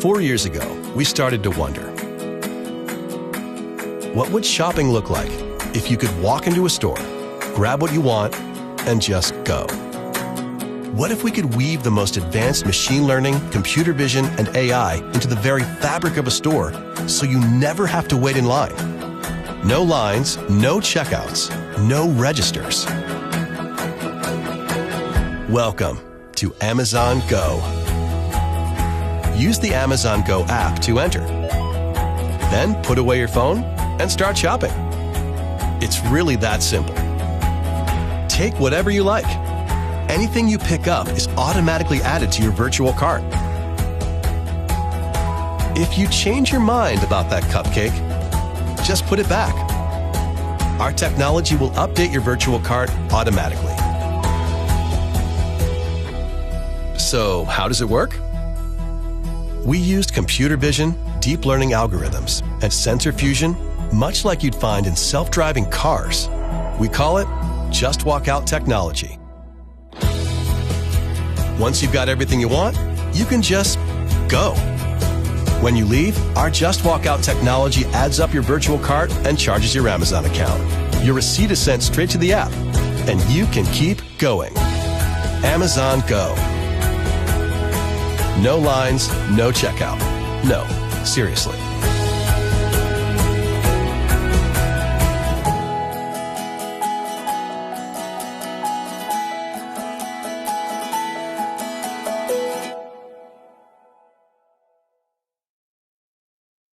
4 years ago, we started to wonder, what would shopping look like if you could walk into a store, grab what you want, and just go? What if we could weave the most advanced machine learning, computer vision, and AI into the very fabric of a store so you never have to wait in line? No lines, no checkouts, no registers. Welcome to Amazon Go. Use the Amazon Go app to enter. Then put away your phone and start shopping. It's really that simple. Take whatever you like. Anything you pick up is automatically added to your virtual cart. If you change your mind about that cupcake, just put it back. Our technology will update your virtual cart automatically. So, how does it work? We used computer vision, deep learning algorithms, and sensor fusion, much like you'd find in self-driving cars. We call it Just Walk Out technology. Once you've got everything you want, you can just go. When you leave, our Just Walk Out technology adds up your virtual cart and charges your Amazon account. Your receipt is sent straight to the app, and you can keep going. Amazon Go. No lines, no checkout. No, seriously.